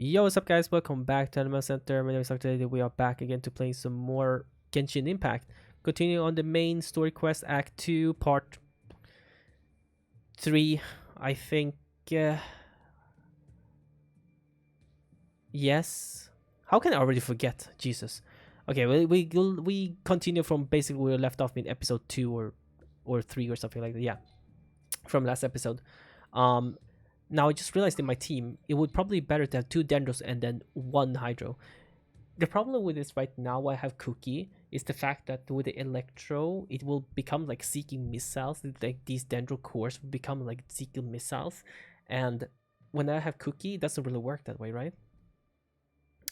Yo, what's up guys? Welcome back to AnimeHealthcenter. My name is Dr. Today we are back again to play some more Genshin Impact. Continuing on the main story quest, Act 2, Part 3. I think... yes. How can I already forget? Jesus. Okay, we continue from basically where we left off in episode 2 or 3 or something like that. Yeah, from last episode. Now I just realized in my team, it would probably be better to have 2 Dendros and then 1 Hydro. The problem with this right now, I have Cookie, is the fact that with the Electro, it will become like seeking missiles. Like these Dendro cores will become like seeking missiles. And when I have Cookie, it doesn't really work that way, right?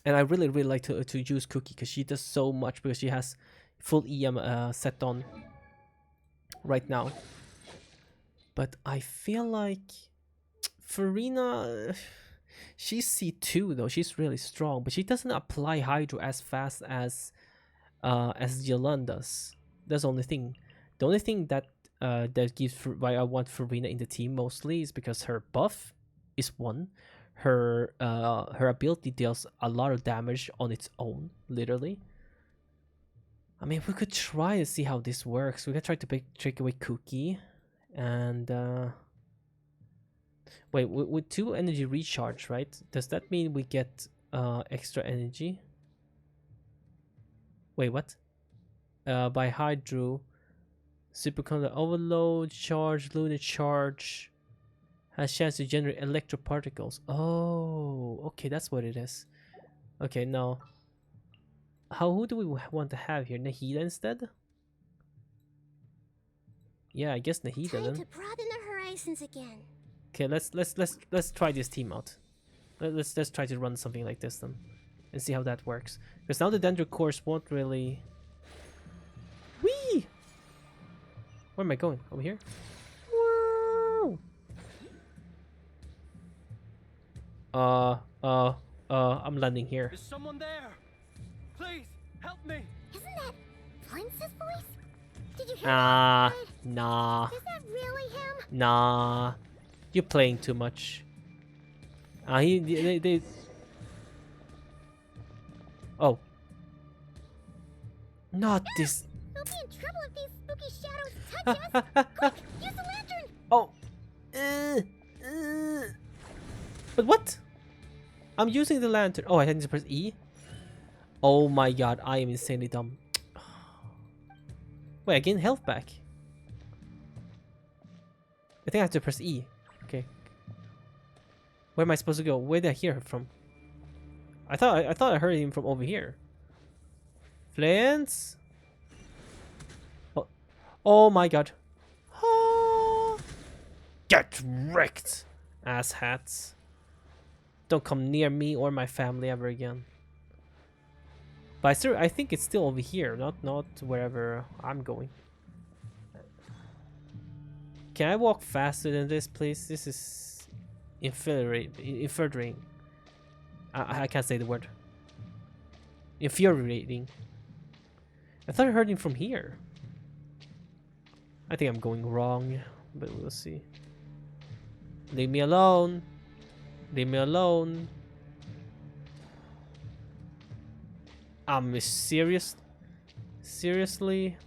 And I really like to use Cookie because she does so much because she has full EM set on right now. But I feel like Farina, she's C2 though. She's really strong, but she doesn't apply Hydro as fast as Yelan does. That's the only thing. The only thing that that gives why I want Farina in the team mostly is because her buff is 1. Her ability deals a lot of damage on its own, literally. I mean, we could try to see how this works. We could try to take away Cookie, and wait, with 2 energy recharge, right? Does that mean we get extra energy? Wait, what? By Hydro, Superconductor Overload, Charge, Lunar Charge, has chance to generate electro particles. Oh, okay, that's what it is. Okay, now, who do we want to have here? Nahida instead? Yeah, I guess Nahida then. Time to broaden the horizons again. Okay, let's try this team out. Let's try to run something like this then, and see how that works. Because now the Dendro cores won't really. Whee! Where am I going? Over here? Woo! I'm landing here. Is someone there? Please help me. Isn't that Prince's voice? Did you hear Nah, that? nah, Is that really him? nah. You're playing too much. They. Oh. Not this. We'll be in trouble if these spooky shadows touch us. Quick, use the lantern. Oh. But what? I'm using the lantern. Oh, I had to press E. Oh my god, I am insanely dumb. Wait, I gain health back. I think I have to press E. Okay. Where am I supposed to go? Where did I hear her from? I thought I heard him from over here. Flint. Oh my god. Ah. Get wrecked, ass hats. Don't come near me or my family ever again. But I think it's still over here, not wherever I'm going. Can I walk faster than this, please? This is infuriating. I can't say the word. Infuriating. I thought I heard him from here. I think I'm going wrong, but we'll see. Leave me alone. Leave me alone. Serious? Seriously?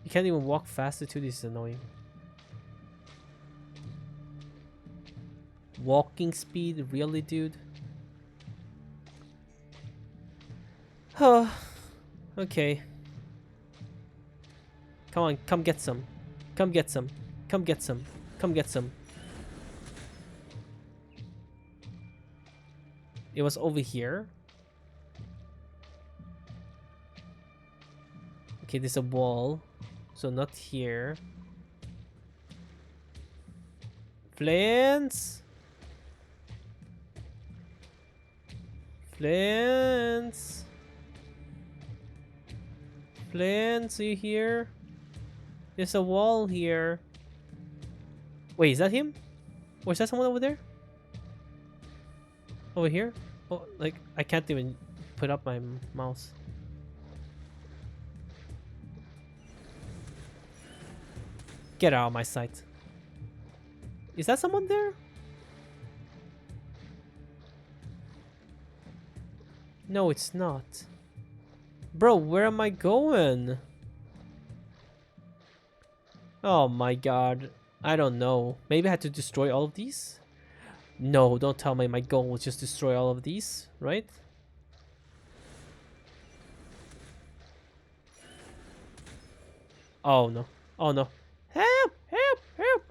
You can't even walk faster too, this is annoying. Walking speed? Really, dude? Oh, okay. Come on, come get some. Come get some. Come get some. Come get some. It was over here. Okay, there's a wall. So not here. Flints! Flints! Flints, are you here? There's a wall here. Wait, is that him? Or is that someone over there? Over here? Oh, like, I can't even put up my mouse. Get out of my sight. Is that someone there? No, it's not. Bro, where am I going? Oh my god. I don't know. Maybe I had to destroy all of these? No, don't tell me my goal was just destroy all of these, right? Oh no. Oh no. Help! Help! Help!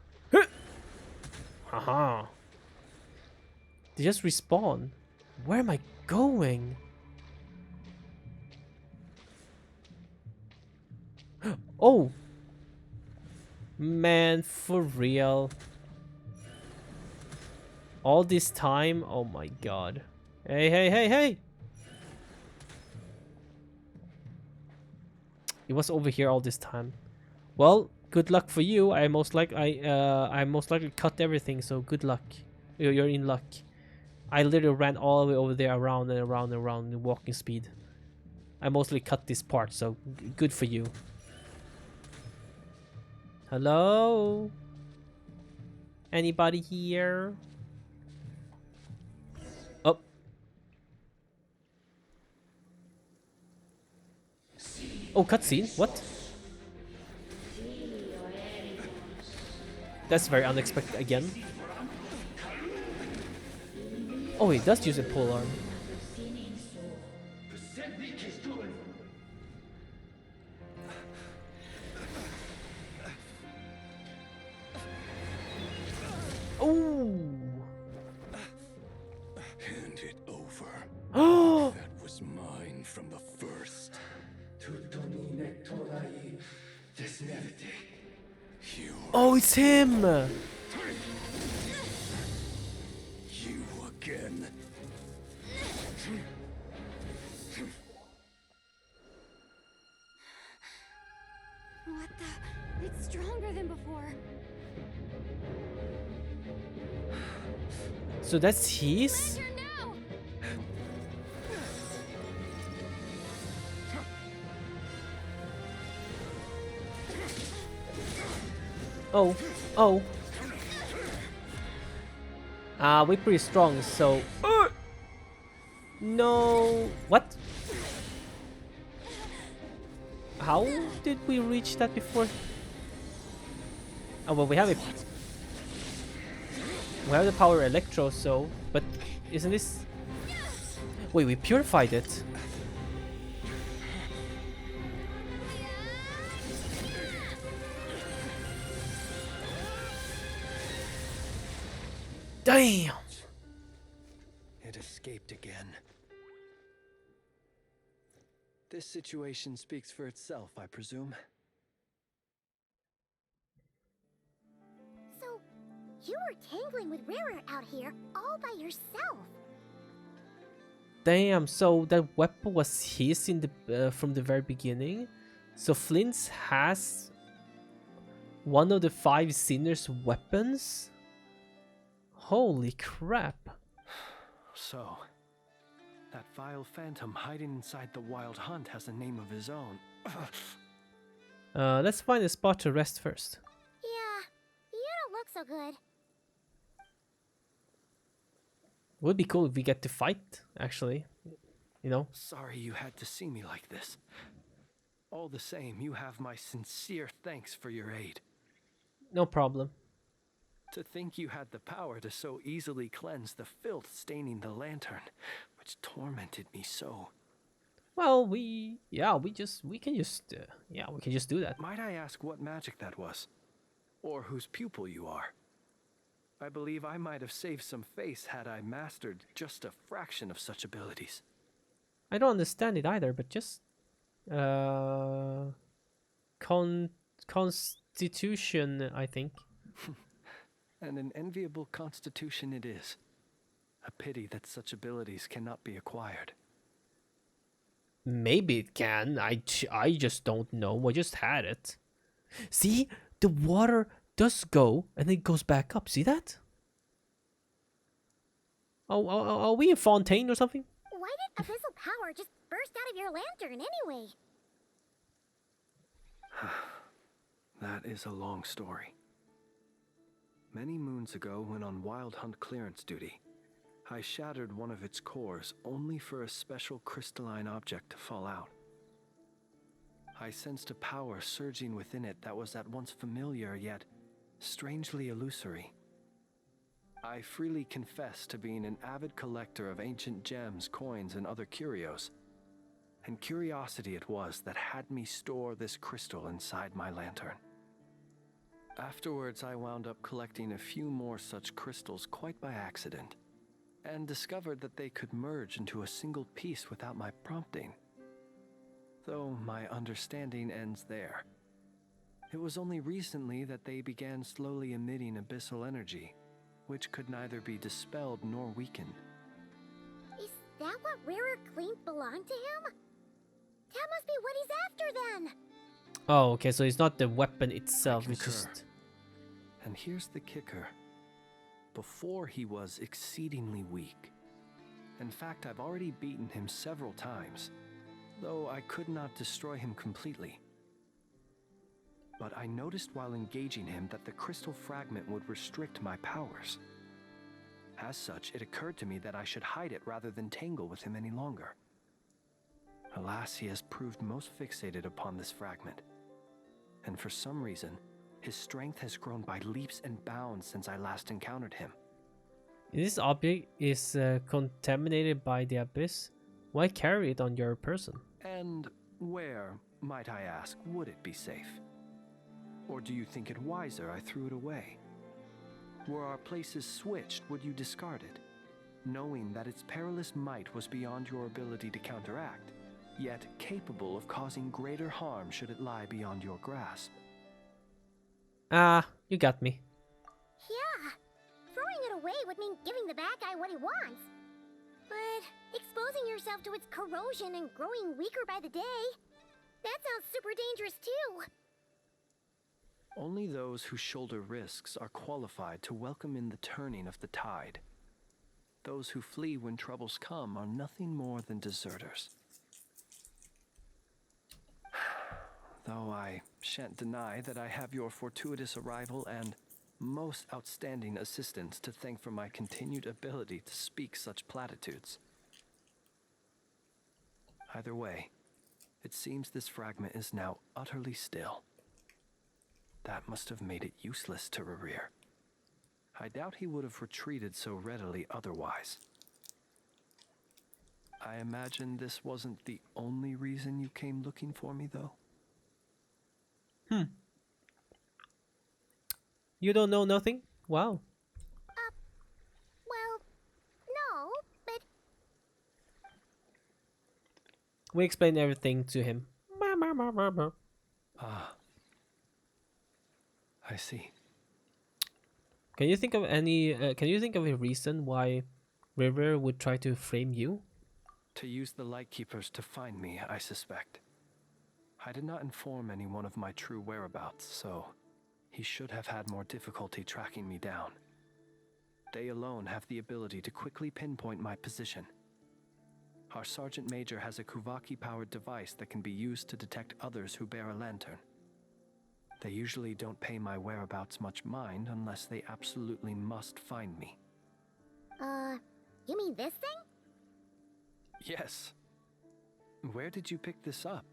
Haha. They just respawn. Where am I going? Oh! Man, for real. All this time? Oh my god. Hey, hey, hey, hey! It was over here all this time. Well, good luck for you. I most likely cut everything, so good luck. You're in luck. I literally ran all the way over there around and around and around in walking speed. I mostly cut this part, so good for you. Hello? Anybody here? Oh. Oh, cutscene? What? That's very unexpected again. Oh, he does use a pole arm. Oh! Hand it over. Oh! That was mine from the first. You, Oh, it's him! you again. What the? It's stronger than before. So that's his? Lantern now! Oh, oh. We're pretty strong, so... No... What? How did we reach that before? Oh, well, we have it. We have the power electro, so... But isn't this... Wait, we purified it. Damn! It escaped again. This situation speaks for itself, I presume. So, you were tangling with Rarer out here all by yourself. Damn, so that weapon was his in the from the very beginning. So Flint's has one of the 5 sinners' weapons? Holy crap. So, that vile phantom hiding inside the wild hunt has a name of his own. Let's find a spot to rest first. Yeah, you don't look so good. Would be cool if we get to fight, actually. You know? Sorry you had to see me like this. All the same, you have my sincere thanks for your aid. No problem. To think you had the power to so easily cleanse the filth staining the lantern, which tormented me so. Well, we can just do that. Might I ask what magic that was? Or whose pupil you are? I believe I might have saved some face had I mastered just a fraction of such abilities. I don't understand it either, but just constitution, I think. And an enviable constitution it is. A pity that such abilities cannot be acquired. Maybe it can. I just don't know. I just had it. See, the water does go and it goes back up. See that? Oh, are we in Fontaine or something? Why did abyssal power just burst out of your lantern anyway? That is a long story. Many moons ago, when on wild hunt clearance duty, I shattered one of its cores only for a special crystalline object to fall out. I sensed a power surging within it that was at once familiar yet strangely illusory. I freely confess to being an avid collector of ancient gems, coins, and other curios, and curiosity it was that had me store this crystal inside my lantern. Afterwards, I wound up collecting a few more such crystals quite by accident, and discovered that they could merge into a single piece without my prompting. Though my understanding ends there. It was only recently that they began slowly emitting abyssal energy, which could neither be dispelled nor weakened. Is that what rarer clean belonged to him? That must be what he's after then. Oh, okay, so it's not the weapon itself, I it's concur. just... And here's the kicker. Before he was exceedingly weak. In fact, I've already beaten him several times, though I could not destroy him completely. But I noticed while engaging him that the crystal fragment would restrict my powers. As such, it occurred to me that I should hide it rather than tangle with him any longer. Alas, he has proved most fixated upon this fragment. And for some reason, his strength has grown by leaps and bounds since I last encountered him. This object is contaminated by the abyss. Why carry it on your person? And where, might I ask, would it be safe? Or do you think it wiser I threw it away? Were our places switched, would you discard it, knowing that its perilous might was beyond your ability to counteract, yet capable of causing greater harm should it lie beyond your grasp? Ah, you got me. Yeah, throwing it away would mean giving the bad guy what he wants. But exposing yourself to its corrosion and growing weaker by the day, that sounds super dangerous too. Only those who shoulder risks are qualified to welcome in the turning of the tide. Those who flee when troubles come are nothing more than deserters. Though I shan't deny that I have your fortuitous arrival and most outstanding assistance to thank for my continued ability to speak such platitudes. Either way, it seems this fragment is now utterly still. That must have made it useless to Rerir. I doubt he would have retreated so readily otherwise. I imagine this wasn't the only reason you came looking for me, though? You don't know nothing? Wow. Well, no, but We explained everything to him. Ah. I see. Can you think of any? Can you think of a reason why River would try to frame you? To use the Lightkeepers to find me, I suspect. I did not inform anyone of my true whereabouts, so he should have had more difficulty tracking me down. They alone have the ability to quickly pinpoint my position. Our Sergeant Major has a Kuvaki-powered device that can be used to detect others who bear a lantern. They usually don't pay my whereabouts much mind unless they absolutely must find me. you mean this thing? Yes. Where did you pick this up?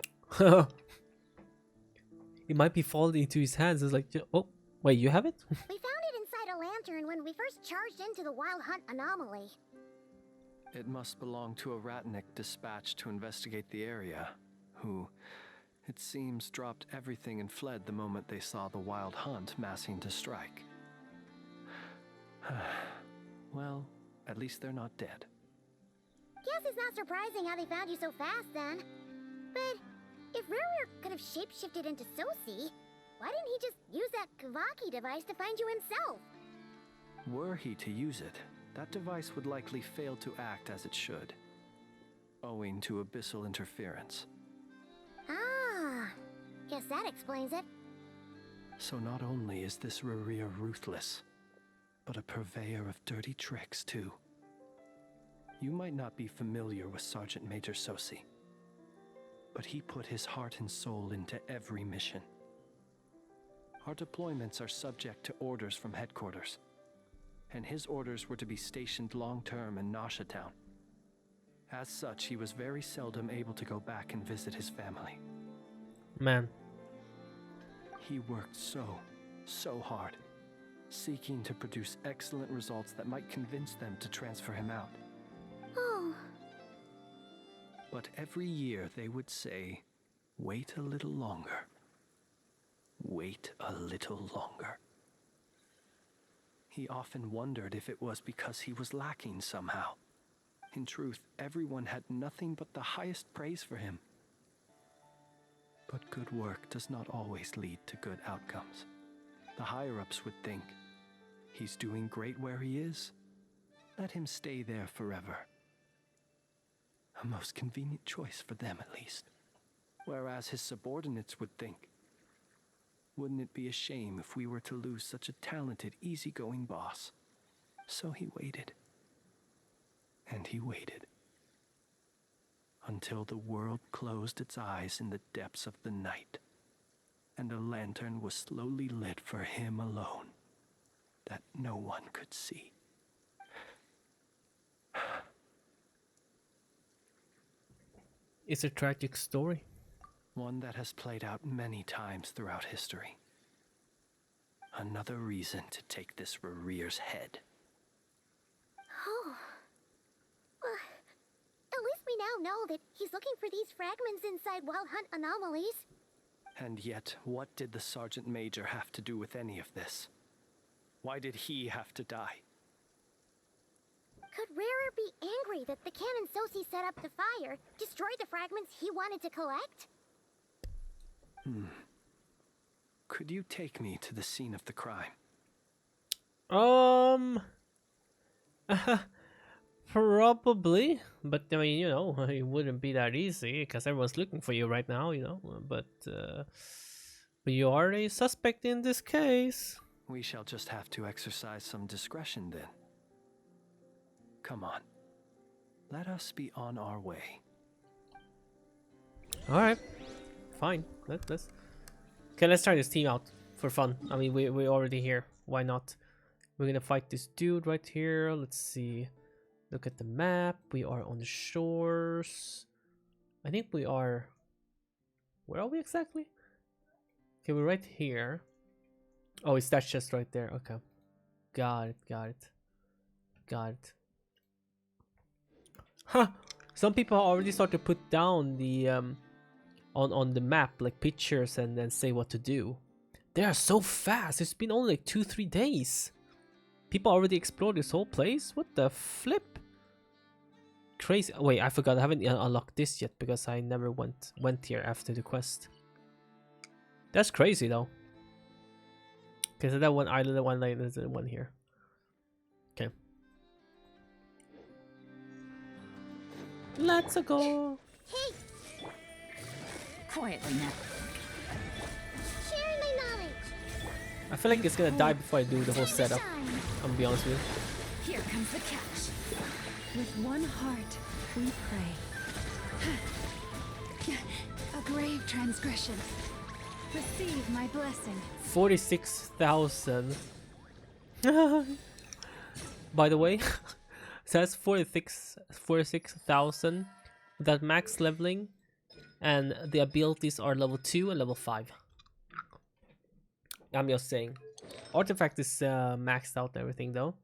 It might be falling into his hands. It's like, oh, wait, you have it? We found it inside a lantern when we first charged into the Wild Hunt anomaly. It must belong to a Ratnik dispatched to investigate the area, who, it seems, dropped everything and fled the moment they saw the Wild Hunt massing to strike. Well, at least they're not dead. Guess it's not surprising how they found you so fast then. But if Rerir could have shapeshifted into Sosi, why didn't he just use that Kavaki device to find you himself? Were he to use it, that device would likely fail to act as it should, owing to abyssal interference. Ah, guess that explains it. So not only is this Rerir ruthless, but a purveyor of dirty tricks too. You might not be familiar with Sergeant Major Sosi, but he put his heart and soul into every mission. Our deployments are subject to orders from headquarters. and his orders were to be stationed long-term in Nasha Town. As such, he was very seldom able to go back and visit his family. Man. He worked so hard, seeking to produce excellent results that might convince them to transfer him out. Oh. But every year they would say, "Wait a little longer. Wait a little longer." He often wondered if it was because he was lacking somehow. In truth, everyone had nothing but the highest praise for him. But good work does not always lead to good outcomes. The higher-ups would think, he's doing great where he is. Let him stay there forever. A most convenient choice for them, at least. Whereas his subordinates would think, wouldn't it be a shame if we were to lose such a talented, easygoing boss? So he waited. And he waited. Until the world closed its eyes in the depths of the night, and a lantern was slowly lit for him alone, that no one could see. It's a tragic story. One that has played out many times throughout history. Another reason to take this Rerear's head. Oh. At least we now know that he's looking for these fragments inside Wild Hunt anomalies. And yet, what did the Sergeant Major have to do with any of this? Why did he have to die? Could Rarer be angry that the Canon Sosi set up the fire, destroyed the fragments he wanted to collect? Could you take me to the scene of the crime? Probably, but I mean, you know, it wouldn't be that easy because everyone's looking for you right now, you know. But you are a suspect in this case. We shall just have to exercise some discretion then. Come on. Let us be on our way. All right, fine. Let's. Okay, let's try this team out for fun. I mean, we're already here. Why not? We're gonna fight this dude right here. Let's see. Look at the map. We are on the shores. I think we are. Where are we exactly? Okay, we're right here. Oh, it's that chest right there. Okay, got it. Huh. Some people already start to put down the on the map like pictures and then say what to do. They are so fast. It's been only like 2-3 days. People already explored this whole place. What the flip? Crazy. Wait, I forgot. I haven't unlocked this yet because I never went here after the quest. That's crazy though. Okay, so that one island, that one lane, there's the one here. Okay. Let's go. Hey, Quietly now. sharing my knowledge. I feel like it's gonna die before I do the whole setup. Shine. I'm gonna be honest with you. Here comes the catch. With one heart, we pray. A grave transgression. Receive my blessing. 46,000. By the way, so that's 46,000 that max leveling, and the abilities are level 2 and level 5. I'm just saying. Artifact is maxed out and everything though.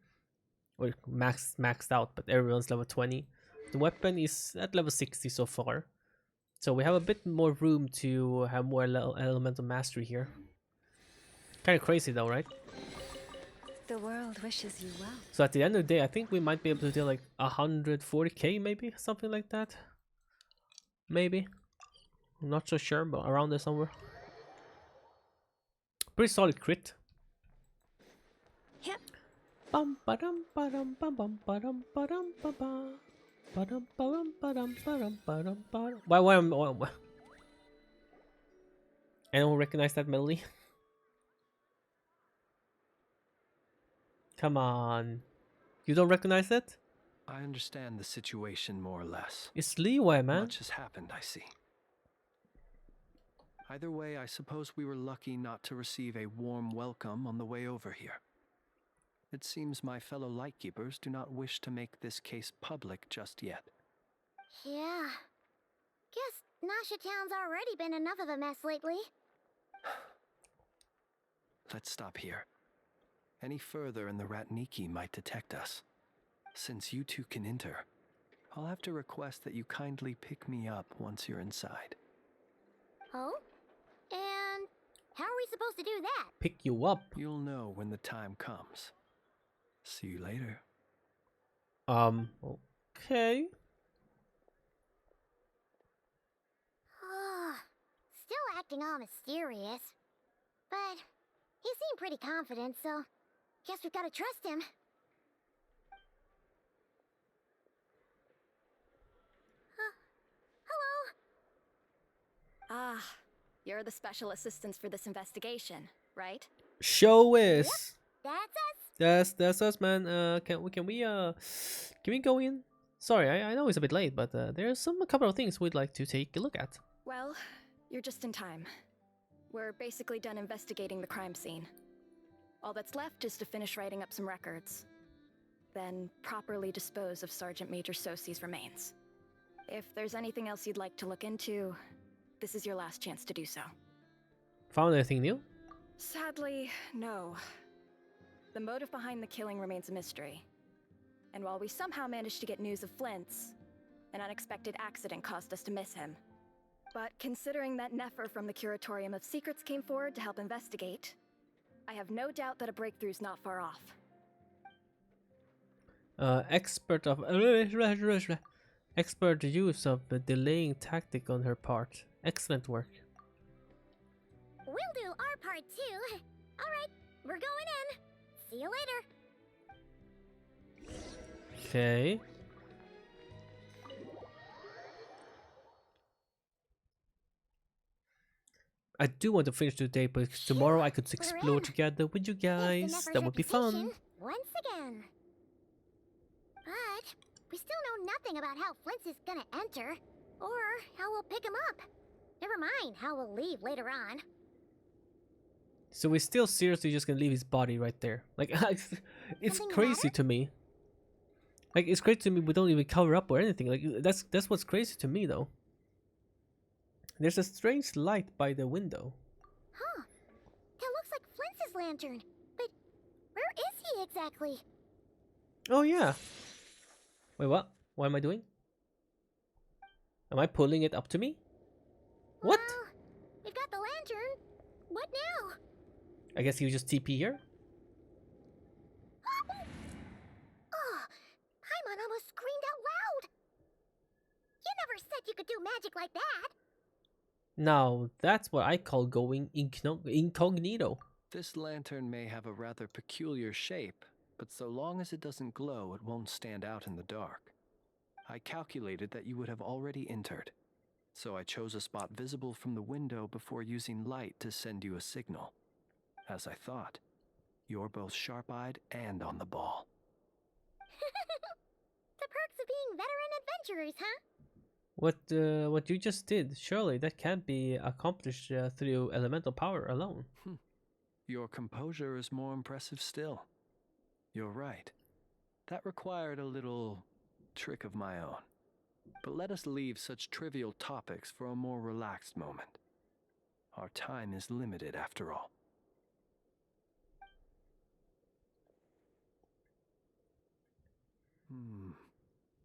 Or maxed out, but everyone's level 20. The weapon is at level 60 so far. So we have a bit more room to have more elemental mastery here. Kind of crazy though, right? The world wishes you well. So at the end of the day, I think we might be able to do like 140k maybe, something like that. Maybe. I'm not so sure, but around there somewhere. Pretty solid crit. Yep. Bum ba-dum ba-dum ba-bum ba-dum ba-dum ba-ba. Ba-dum ba-dum ba-dum ba-dum ba-dum ba-dum. Why anyone recognize that melody? Come on. You don't recognize it? I understand the situation more or less. It's Leeway, man. Much has happened, I see. Either way, I suppose we were lucky not to receive a warm welcome on the way over here. It seems my fellow Lightkeepers do not wish to make this case public just yet. Yeah. Guess Nasha Town's already been enough of a mess lately. Let's stop here. Any further and the Ratniki might detect us. Since you two can enter, I'll have to request that you kindly pick me up once you're inside. Oh? And how are we supposed to do that? Pick you up. You'll know when the time comes. See you later. Okay. Still acting all mysterious. But he seemed pretty confident, so guess we've got to trust him. Hello? Ah, you're the special assistants for this investigation, right? Show us. That's us. That's us, man. Can we go in? Sorry, I know it's a bit late, but there's a couple of things we'd like to take a look at. Well, you're just in time. We're basically done investigating the crime scene. All that's left is to finish writing up some records. Then properly dispose of Sergeant Major Sosi's remains. If there's anything else you'd like to look into, this is your last chance to do so. Found anything new? Sadly, no. The motive behind the killing remains a mystery. And while we somehow managed to get news of Flint's, an unexpected accident caused us to miss him. But considering that Nefer from the Curatorium of Secrets came forward to help investigate, I have no doubt that a breakthrough's not far off. Expert use of the delaying tactic on her part. Excellent work. We'll do our part too. Alright, we're going in. See you later. Okay. I do want to finish today, but tomorrow I could explore together with you guys. That would be fun. Once again. But we still know nothing about how Flint's is gonna enter, or how we'll pick him up. Never mind how we'll leave later on. So we're still seriously just gonna leave his body right there. Like, it's Something crazy to me. Like, it's crazy to me we don't even cover up or anything. Like, that's what's crazy to me, though. There's a strange light by the window. Huh. That looks like Flint's lantern. But where is he exactly? Oh, yeah. Wait, what? What am I doing? Am I pulling it up to me? What? Well, we've got the lantern. What now? I guess you just TP here? Oh, Paimon almost screamed out loud. You never said you could do magic like that. Now, that's what I call going incognito. This lantern may have a rather peculiar shape, but so long as it doesn't glow, it won't stand out in the dark. I calculated that you would have already entered, so I chose a spot visible from the window before using light to send you a signal. As I thought, you're both sharp-eyed and on the ball. The perks of being veteran adventurers, huh? What you just did, surely that can't be accomplished through elemental power alone. Your composure is more impressive still. You're right. That required a little trick of my own. But let us leave such trivial topics for a more relaxed moment. Our time is limited after all.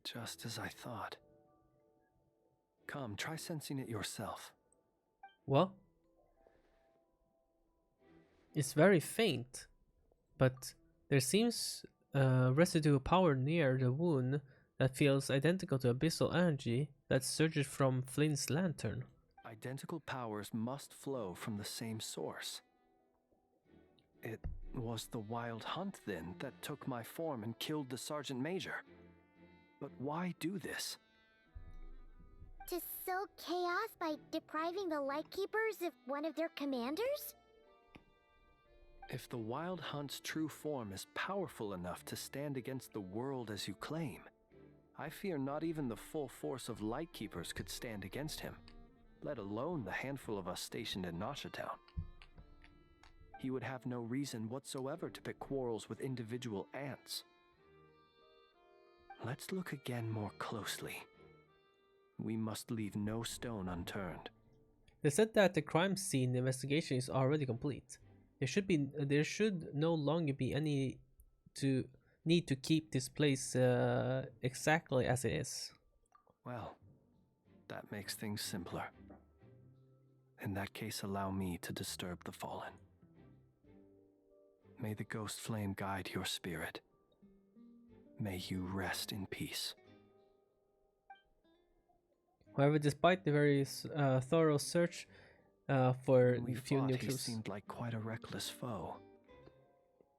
Just as I thought. Come, try sensing it yourself. Well, it's very faint, but there seems residue power near the wound that feels identical to abyssal energy that surges from Flint's lantern. Identical powers must flow from the same source. It was the wild hunt, then, that took my form and killed the Sergeant Major. But why do this? To sow chaos by depriving the Lightkeepers of one of their commanders? If the Wild Hunt's true form is powerful enough to stand against the world as you claim, I fear not even the full force of Lightkeepers could stand against him, let alone the handful of us stationed in Nasha Town. he would have no reason whatsoever to pick quarrels with individual ants. Let's look again more closely. We must leave no stone unturned. They said that the crime scene investigation is already complete. There should no longer be any need to keep this place exactly as it is. Well, that makes things simpler. In that case, allow me to disturb the fallen. May the ghost flame guide your spirit. May you rest in peace. However, despite the very thorough search for When we few fought, new he clues, seemed like quite a reckless foe.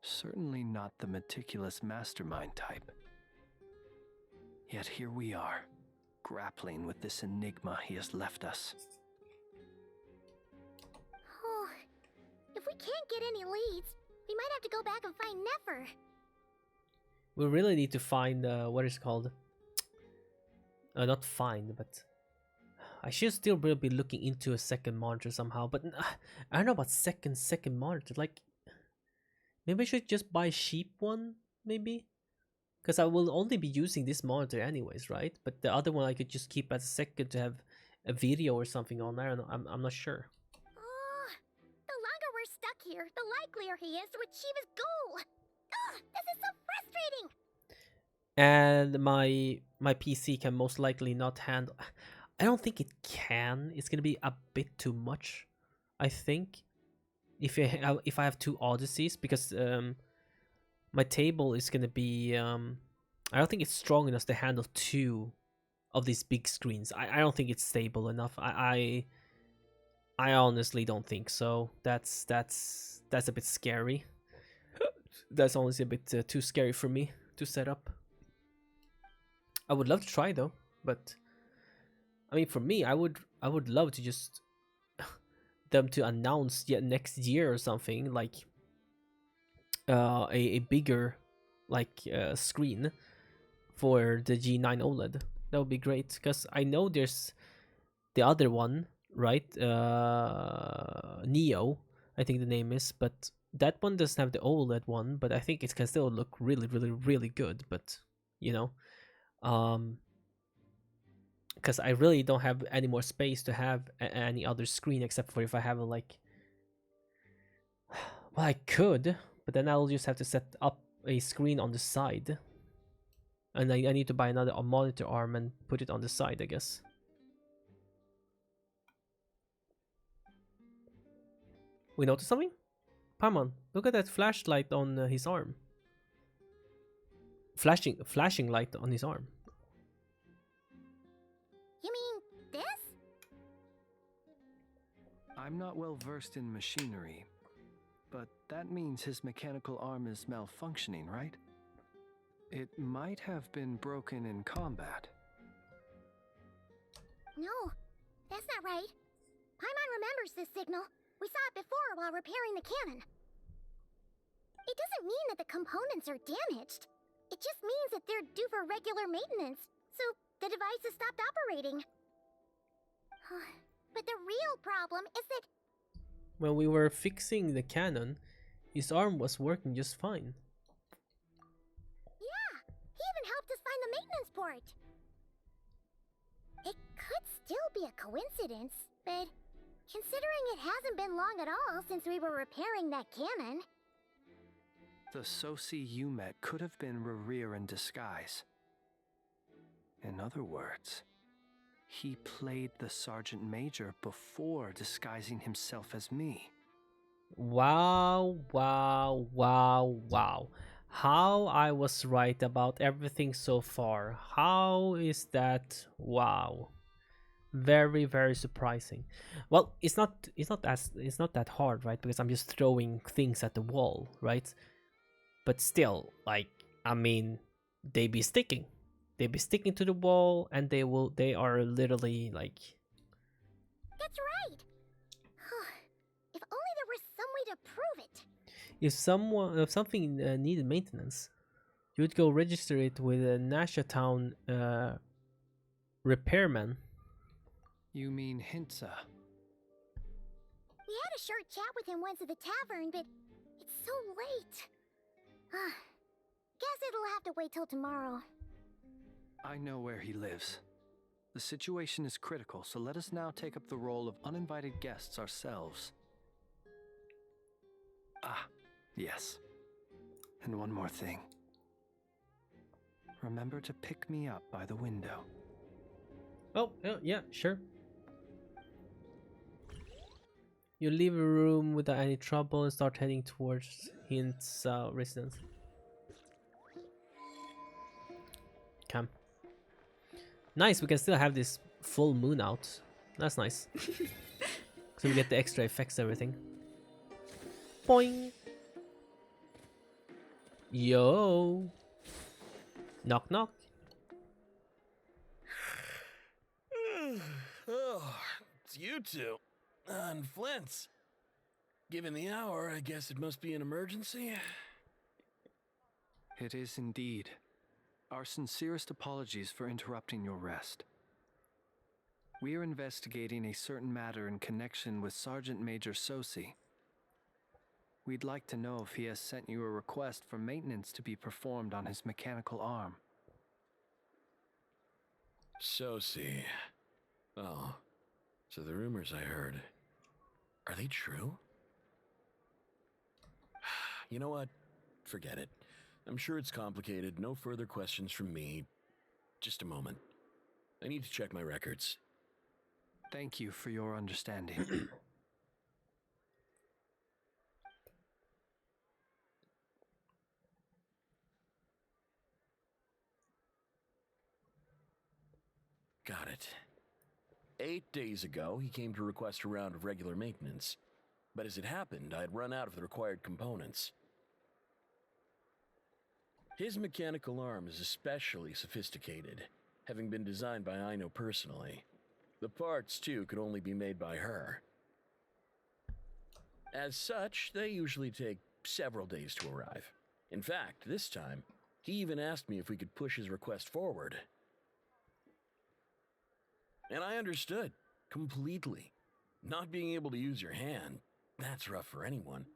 Certainly not the meticulous mastermind type. Yet here we are, grappling with this enigma he has left us. Oh, if we can't get any leads, we might have to go back and find Nefer. we really need to find what is it called. Not find, but I should still really be looking into a second monitor somehow. But I don't know about second monitor. Like, maybe I should just buy a cheap one, maybe, because I will only be using this monitor anyways, right? But the other one I could just keep as a second to have a video or something on. I don't know. I'm not sure. Oh, the longer we're stuck here, the likelier he is to achieve his goal. Ugh, this is so frustrating. And my PC can most likely not handle. I don't think it can. It's gonna be a bit too much, I think, if I have two Odysseys, because my table is gonna be I don't think it's strong enough to handle two of these big screens. I don't think it's stable enough. I honestly don't think so. That's a bit scary. That's honestly a bit too scary for me to set up. I would love to try though, but I mean, for me, I would love to just them to announce yet next year or something, like a bigger like screen for the G9 OLED. That would be great, because I know there's the other one, right? Neo, I think the name is, but that one doesn't have the OLED one, but I think it can still look really, really, really good. But you know, because I really don't have any more space to have any other screen, except for if I have a like, well, I could, but then I'll just have to set up a screen on the side, and I need to buy another monitor arm and put it on the side, I guess. We noticed something? Paimon, look at that flashlight on his arm. Flashing light on his arm. You mean this? I'm not well versed in machinery, but that means his mechanical arm is malfunctioning, right? It might have been broken in combat. No, that's not right. Paimon remembers this signal. We saw it before while repairing the cannon. It doesn't mean that the components are damaged. It just means that they're due for regular maintenance, so the device has stopped operating. But the real problem is that... When we were fixing the cannon, his arm was working just fine. Yeah, he even helped us find the maintenance port. It could still be a coincidence, but considering it hasn't been long at all since we were repairing that cannon... The Soci you met could have been Rerir in disguise. In other words, he played the Sergeant Major before disguising himself as me. Wow, wow, wow, wow. How I was right about everything so far. How is that? Wow. Very, very surprising. Well, it's not that hard, right? Because I'm just throwing things at the wall, right? But still, like, I mean, they be sticking to the wall, and they are literally like... That's right! If only there was some way to prove it. If something needed maintenance, you would go register it with a Nasha Town repairman. You mean Hintsa? We had a short chat with him once at the tavern, but it's so late. Guess it'll have to wait till tomorrow. I know where he lives. The situation is critical, so let us now take up the role of uninvited guests ourselves. Ah, yes. And one more thing. Remember to pick me up by the window. Oh, yeah, sure. You leave a room without any trouble and start heading towards Hint's residence. Come. Nice, we can still have this full moon out. That's nice. So we get the extra effects, everything. Boing! Yo! Knock knock. Oh, it's you two. And Flint's. Given the hour, I guess it must be an emergency. It is indeed. Our sincerest apologies for interrupting your rest. We are investigating a certain matter in connection with Sergeant Major Sosi. We'd like to know if he has sent you a request for maintenance to be performed on his mechanical arm. Sosi. Oh, so the rumors I heard, are they true? You know what? Forget it. I'm sure it's complicated. No further questions from me. Just a moment. I need to check my records. Thank you for your understanding. Got it. 8 days ago, he came to request a round of regular maintenance. But as it happened, I had run out of the required components. His mechanical arm is especially sophisticated, having been designed by Aino personally. The parts, too, could only be made by her. As such, they usually take several days to arrive. In fact, this time, he even asked me if we could push his request forward. And I understood, completely. Not being able to use your hand, that's rough for anyone.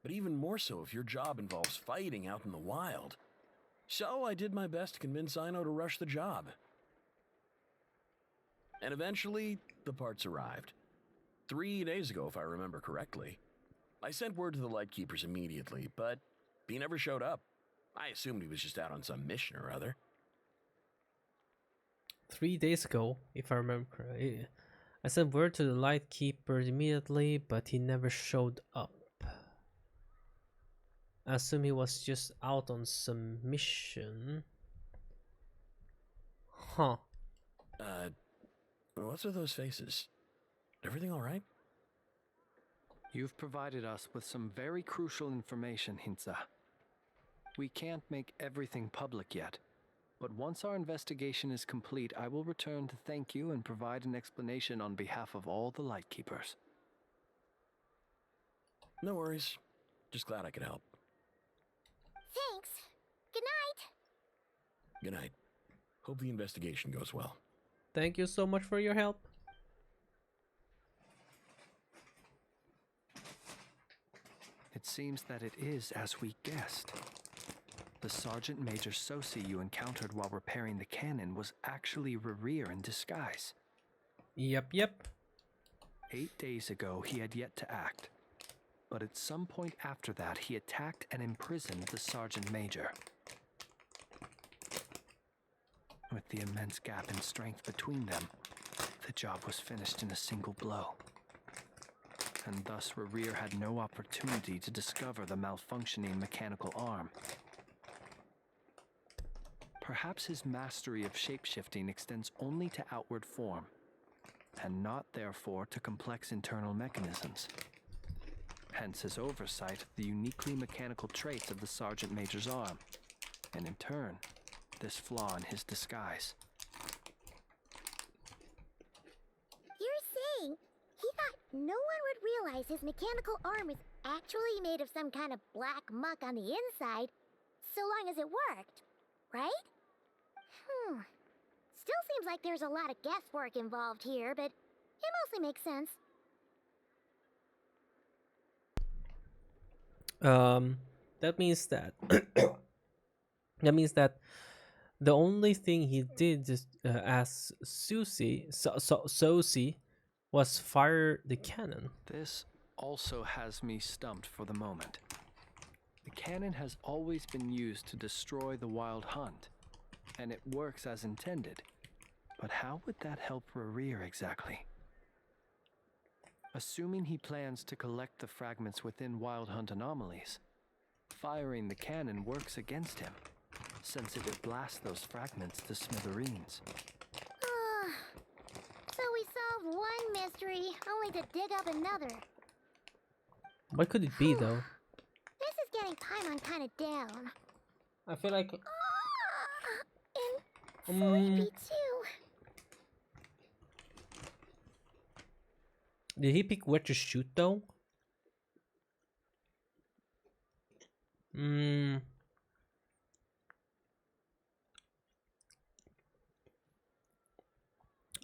But even more so if your job involves fighting out in the wild. So I did my best to convince Aino to rush the job. And eventually, the parts arrived. 3 days ago, if I remember correctly. I sent word to the Lightkeepers immediately, but he never showed up. I assumed he was just out on some mission or other. 3 days ago, if I remember correctly. I sent word to the Lightkeepers immediately, but he never showed up. I assume he was just out on some mission. Huh. What's with those faces? Everything all right? You've provided us with some very crucial information, Hintsa. We can't make everything public yet, but once our investigation is complete, I will return to thank you and provide an explanation on behalf of all the Lightkeepers. No worries. Just glad I could help. Thanks. Good night. Good night. Hope the investigation goes well. Thank you so much for your help. It seems that it is as we guessed. The Sergeant Major Sosi you encountered while repairing the cannon was actually Rerir in disguise. Yep. 8 days ago, he had yet to act. But at some point after that, he attacked and imprisoned the Sergeant Major. With the immense gap in strength between them, the job was finished in a single blow. And thus Rerir had no opportunity to discover the malfunctioning mechanical arm. Perhaps his mastery of shapeshifting extends only to outward form, and not therefore to complex internal mechanisms. Hence his oversight of the uniquely mechanical traits of the Sergeant Major's arm, and in turn, this flaw in his disguise. You're saying he thought no one would realize his mechanical arm is actually made of some kind of black muck on the inside, so long as it worked, right? Still seems like there's a lot of guesswork involved here, but it mostly makes sense. That means that that means that the only thing he did just as Susie was fire the cannon. This also has me stumped for the moment. The cannon has always been used to destroy the wild hunt, and it works as intended. But how would that help Rear exactly? Assuming he plans to collect the fragments within wild hunt anomalies, firing the cannon works against him, since it would blast those fragments to smithereens. So we solved one mystery, only to dig up another. What could it be though? This is getting Paimon kind of down. I feel like And sleepy too. did he pick where to shoot though?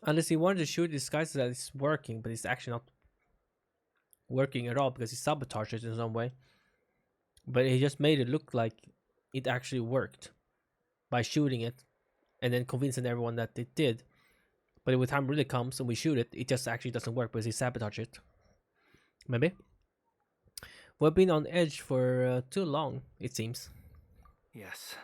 Unless he wanted to shoot disguises that it's working, but it's actually not working at all because he sabotaged it in some way. But he just made it look like it actually worked by shooting it and then convincing everyone that it did. But when time really comes and we shoot it, it just actually doesn't work because he sabotaged it. Maybe. We've been on edge for too long, it seems. Yes,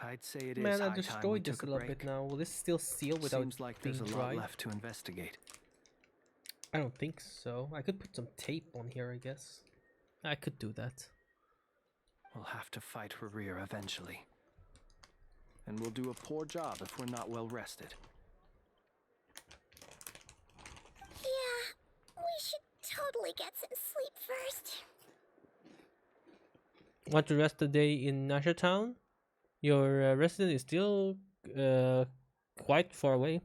I'd say it is Man, I high time we destroyed this took a a little break. bit now. Will this still seal without Seems like being there's a dry? lot left to investigate. I don't think so. I could put some tape on here, I guess. I could do that. We'll have to fight Rear eventually. And we'll do a poor job if we're not well rested. Yeah, we should totally get some sleep first. Want to rest a day in Nasha Town? Your residence is still quite far away.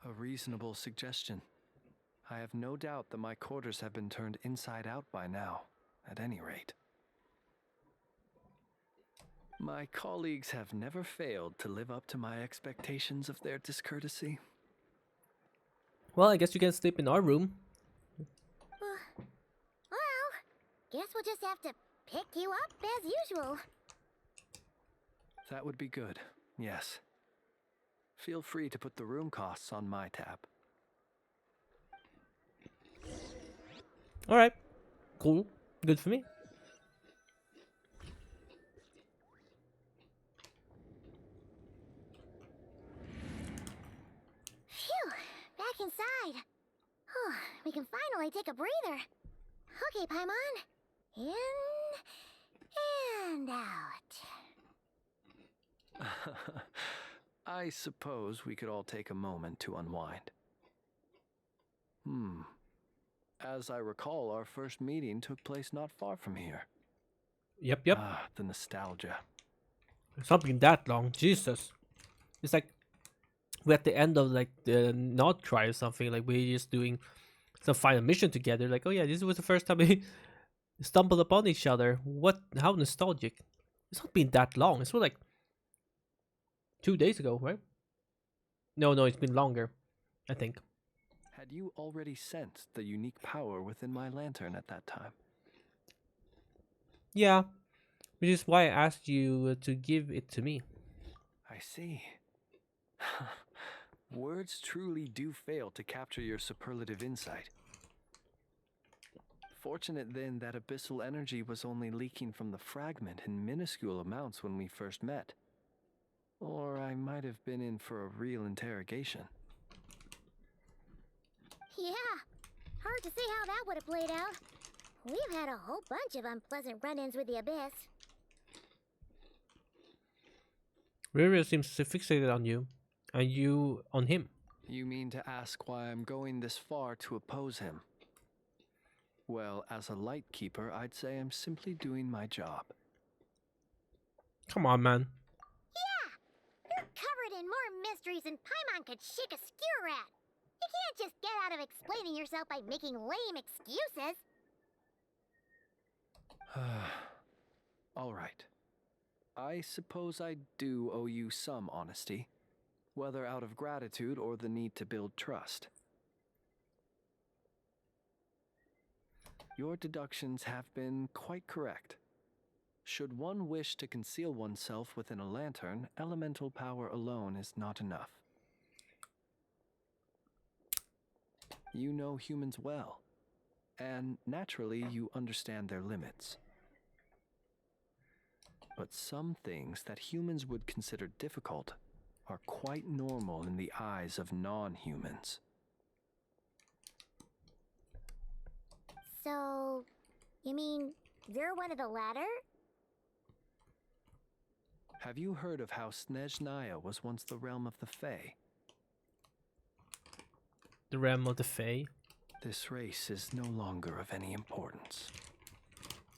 A reasonable suggestion. I have no doubt that my quarters have been turned inside out by now, at any rate. My colleagues have never failed to live up to my expectations of their discourtesy. Well, I guess you can sleep in our room. Well, guess we'll just have to pick you up as usual. That would be good, yes. Feel free to put the room costs on my tab. Alright. Cool. Good for me. Phew, back inside. We can finally take a breather. Okay, Paimon. In and out. I suppose we could all take a moment to unwind. As I recall, our first meeting took place not far from here. Yep. Ah, the nostalgia. Something that long. Jesus. It's like we're at the end of like the not try or something. Like we're just doing some final mission together. Like, oh yeah, this was the first time we stumbled upon each other. What? How nostalgic. It's not been that long. It's more like 2 days ago, right? No, it's been longer, I think. Had you already sensed the unique power within my lantern at that time? Yeah, which is why I asked you to give it to me. I see. Words truly do fail to capture your superlative insight. Fortunate then that abyssal energy was only leaking from the fragment in minuscule amounts when we first met. Or I might have been in for a real interrogation. Yeah, hard to say how that would have played out. We've had a whole bunch of unpleasant run-ins with the Abyss. Riria seems fixated on you, and you on him. You mean to ask why I'm going this far to oppose him? Well, as a light keeper, I'd say I'm simply doing my job. Come on, man. Yeah, you're covered in more mysteries than Paimon could shake a skewer at. You can't just get out of explaining yourself by making lame excuses. All right. I suppose I do owe you some honesty, whether out of gratitude or the need to build trust. Your deductions have been quite correct. Should one wish to conceal oneself within a lantern, elemental power alone is not enough. You know humans well, and naturally you understand their limits. But some things that humans would consider difficult are quite normal in the eyes of non-humans. So, you mean you're one of the latter? Have you heard of how Snezhnaya was once the realm of the Fae? The realm of the Fae. This race is no longer of any importance,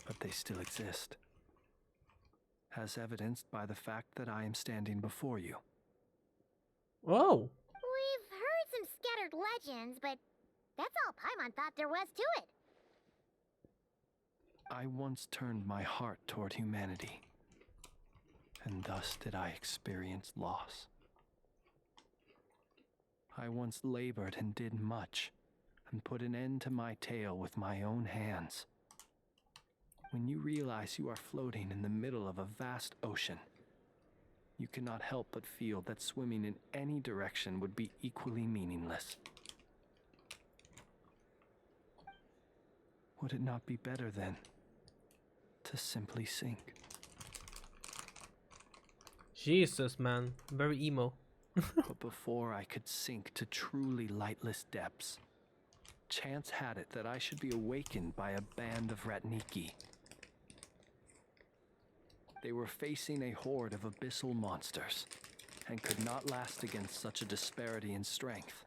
but they still exist, as evidenced by the fact that I am standing before you. Oh. We've heard some scattered legends, but that's all Paimon thought there was to it. I once turned my heart toward humanity, and thus did I experience loss. I once labored and did much, and put an end to my tale with my own hands. When you realize you are floating in the middle of a vast ocean, you cannot help but feel that swimming in any direction would be equally meaningless. Would it not be better then to simply sink? Jesus, man. Very emo. But before I could sink to truly lightless depths, chance had it that I should be awakened by a band of Ratniki. They were facing a horde of abyssal monsters, and could not last against such a disparity in strength.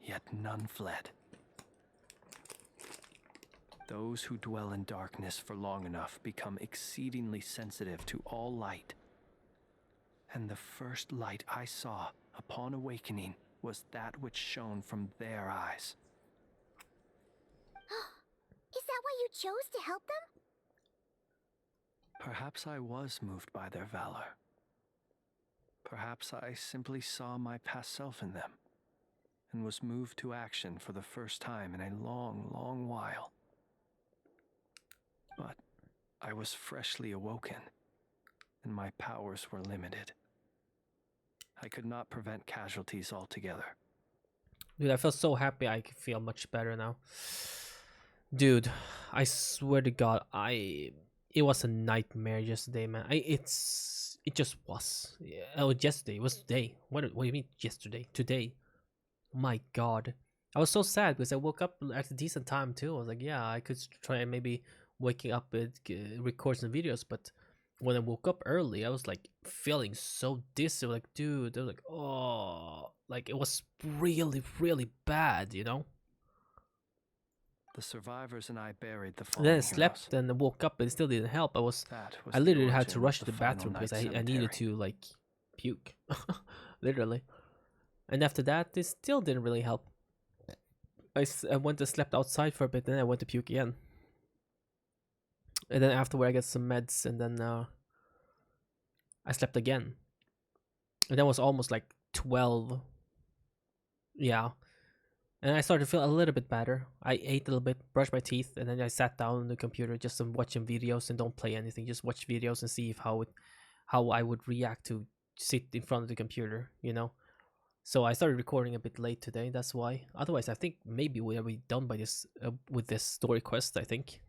Yet none fled. Those who dwell in darkness for long enough become exceedingly sensitive to all light. And the first light I saw upon awakening was that which shone from their eyes. Is that why you chose to help them? Perhaps I was moved by their valor. Perhaps I simply saw my past self in them, and was moved to action for the first time in a long, long while. But I was freshly awoken, and my powers were limited. I could not prevent casualties altogether. Dude, I feel so happy. I feel much better now. Dude, I swear to God, it was a nightmare yesterday, man. It just was. Oh, yesterday. It was today. What do you mean yesterday? Today. My God. I was so sad because I woke up at a decent time too. I was like, yeah, I could try and maybe waking up and record some videos, but when I woke up early, I was like feeling so dizzy. Like, dude, I was like, oh, like it was really, really bad, you know? The survivors and I buried the And fallen then I heroes. slept and I woke up, but it still didn't help. That was I the literally had to origin rush of to the final bathroom because night I needed cemetery. to like puke, literally. And after that, it still didn't really help. I went and slept outside for a bit, then I went to puke again. And then afterward, I got some meds, and then I slept again. And that was almost like 12. Yeah. And I started to feel a little bit better. I ate a little bit, brushed my teeth, and then I sat down on the computer just watching videos and don't play anything. Just watch videos and see if how I would react to sit in front of the computer, you know? So I started recording a bit late today, that's why. Otherwise, I think maybe we'll be done by this with this story quest, I think.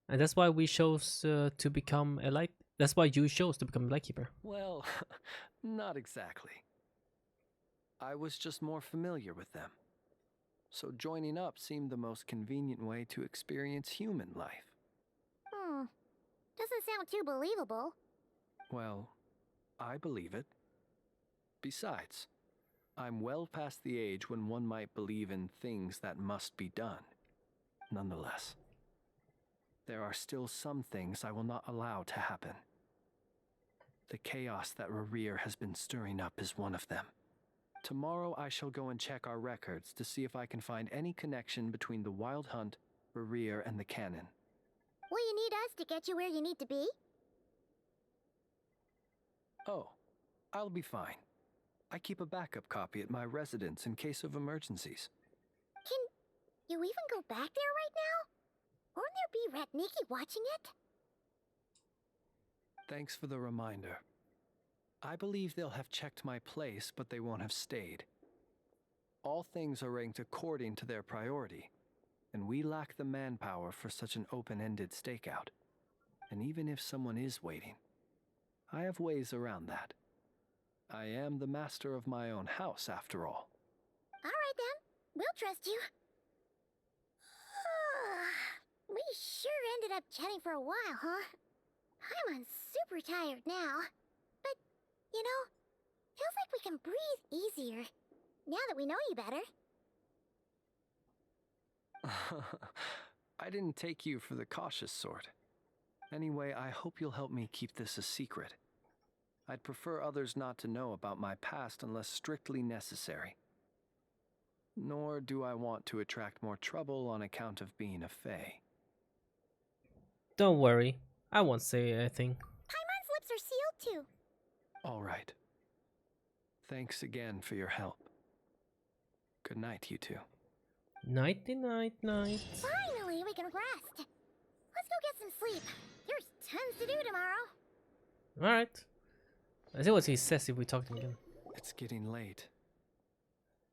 And that's why we chose to become a light. That's why you chose to become a lightkeeper. Well, not exactly. I was just more familiar with them. So joining up seemed the most convenient way to experience human life. Doesn't sound too believable. Well, I believe it. Besides, I'm well past the age when one might believe in things that must be done. Nonetheless, there are still some things I will not allow to happen. The chaos that Rerir has been stirring up is one of them. Tomorrow I shall go and check our records to see if I can find any connection between the Wild Hunt, Rerir, and the Canon. Will you need us to get you where you need to be? Oh, I'll be fine. I keep a backup copy at my residence in case of emergencies. Can you even go back there right now? Won't there be Ratniki watching it? Thanks for the reminder. I believe they'll have checked my place, but they won't have stayed. All things are ranked according to their priority, and we lack the manpower for such an open-ended stakeout. And even if someone is waiting, I have ways around that. I am the master of my own house, after all. Alright then, we'll trust you. We sure ended up chatting for a while, huh? I'm super tired now. But, you know, feels like we can breathe easier, now that we know you better. I didn't take you for the cautious sort. Anyway, I hope you'll help me keep this a secret. I'd prefer others not to know about my past unless strictly necessary. Nor do I want to attract more trouble on account of being a fae. Don't worry, I won't say anything. Paimon's lips are sealed too. All right. Thanks again for your help. Good night, you two. Nighty night night. Finally, we can rest. Let's go get some sleep. There's tons to do tomorrow. Alright. Let's see what he says if we talk to him again. It's getting late.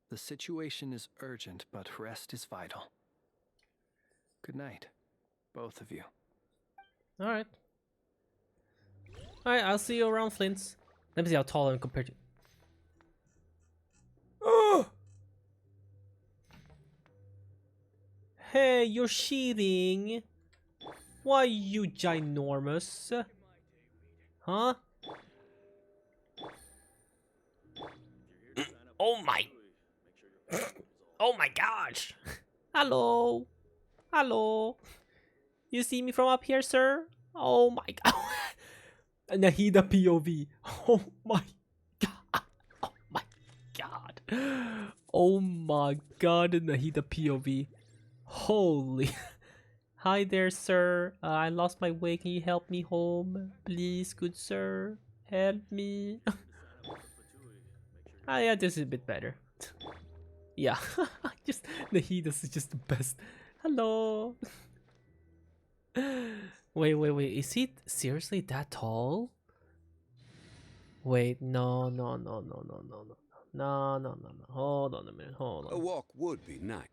The situation is urgent, but rest is vital. Good night, both of you. Alright. Alright, I'll see you around Flint's. Let me see how tall I'm compared to. Oh! Hey, you're cheating. Why you ginormous? Huh? Oh my. Oh my gosh. Hello. Hello. You see me from up here, sir? Oh my god. Nahida POV. Oh my god. Oh my god. Oh my god, Nahida POV. Holy. Hi there, sir. I lost my way. Can you help me home? Please, good sir. Help me. Ah, yeah, this is a bit better. Yeah. Just Nahida's is just the best. Hello. Wait. Is he seriously that tall? Wait, no. No. Hold on a minute. Hold on. A walk would be nice.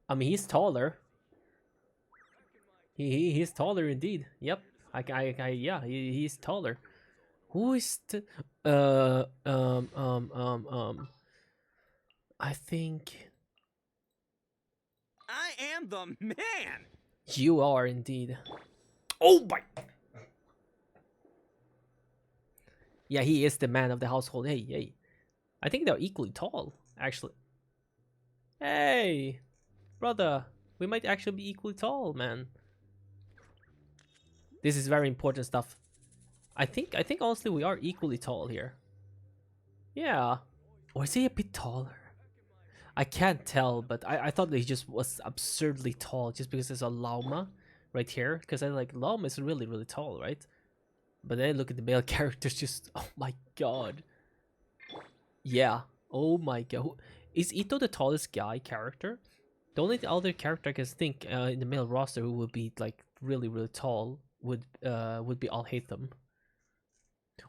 I mean, he's taller. He's taller indeed. Yep. Yeah, he's taller. Who is the I think I am the man. you are indeed. Oh my. Yeah, he is the man of the household. Hey. I think they're equally tall, actually. Hey, brother, we might actually be equally tall, man. This is very important stuff. I think honestly we are equally tall here. Yeah. Or is he a bit taller? I can't tell, but I thought that he just was absurdly tall just because there's a llama right here. Because I like llama is really tall, right? But then look at the male characters, just oh my god. Yeah. Oh my god. Is Ito the tallest guy character? The only other character I can think in the male roster who would be like really tall would be Alhaitham.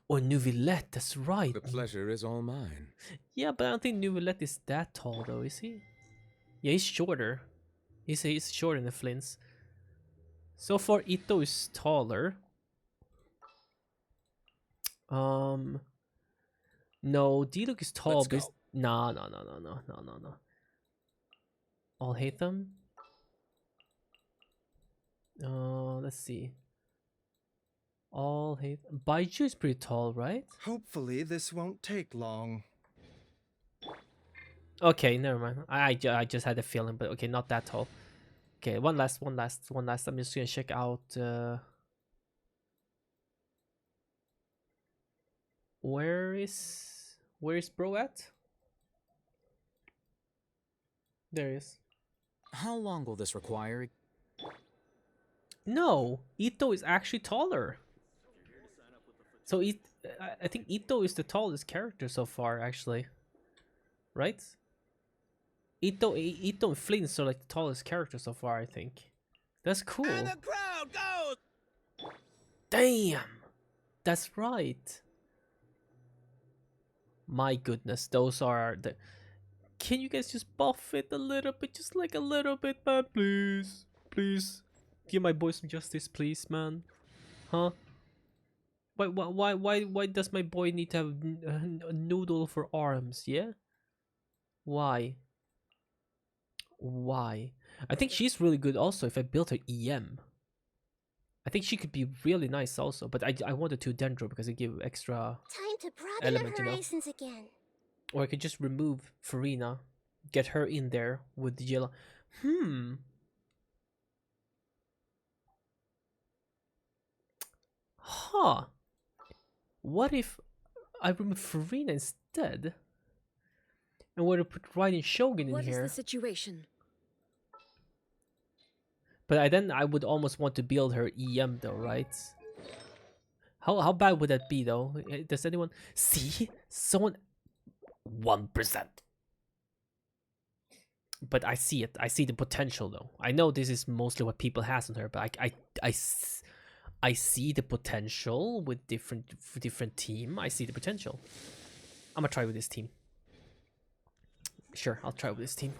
Or Nuvillet, that's right. The pleasure is all mine. Yeah, but I don't think Nuvillet is that tall though, is he? Yeah, he's shorter. He's shorter than the Flints. So far Ito is taller. No, D-Look is tall, Let's but go. no. Alhaitham? Let's see. Baiju is pretty tall, right? Hopefully this won't take long. Okay, never mind. I just had a feeling, but okay, not that tall. Okay, one last. I'm just gonna check out. Where is bro at? There he is. How long will this require? No, Ito is actually taller. So I think Ito is the tallest character so far, actually. Right? Ito and Flint are like the tallest characters so far, I think. That's cool. And the crowd goes! Damn! That's right. My goodness, those are the... Can you guys just buff it a little bit? Just like a little bit, man, please. Please. Give my boy some justice, please, man. Huh? Why does my boy need to have a noodle for arms, yeah? Why? Why? I think she's really good also if I built her EM. I think she could be really nice also, but I wanted to Dendro because it gives extra Time to broaden element, our you know? horizons again. Or I could just remove Farina, get her in there with the yellow. Huh. What if I remove Farina instead? And were to put Raiden Shogun in What is here? the situation? But I would almost want to build her EM though, right? How bad would that be though? Does anyone see? Someone 1%. But I see it. I see the potential though. I know this is mostly what people has on her, but I see the potential with different team. I see the potential. I'm gonna try with this team. Sure, I'll try with this team.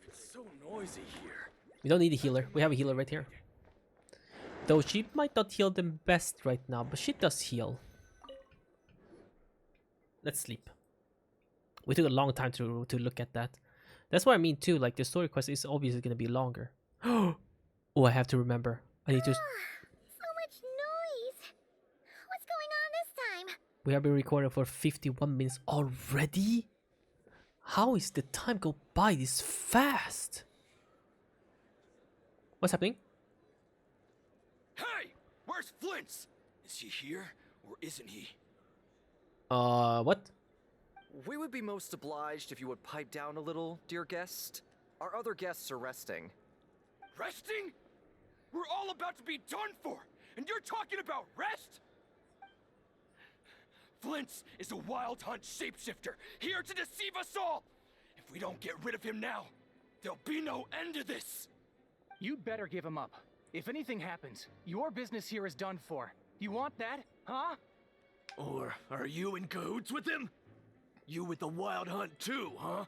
It's so noisy here. We don't need a healer. We have a healer right here. Though she might not heal them best right now, but she does heal. Let's sleep. We took a long time to look at that. That's what I mean too. Like the story quest is obviously gonna be longer. Oh, I have to remember. I need to. So much noise. What's going on this time? We have been recording for 51 minutes already. How is the time go by this fast? What's happening? Hey! Where's Flint's? Is he here or isn't he? What? We would be most obliged if you would pipe down a little, dear guest. Our other guests are resting. Resting? We're all about to be done for, and you're talking about rest? Flint's is a wild hunt shapeshifter, here to deceive us all! If we don't get rid of him now, there'll be no end to this! You'd better give him up. If anything happens, your business here is done for. You want that, huh? Or are you in cahoots with him? You with the wild hunt too, huh?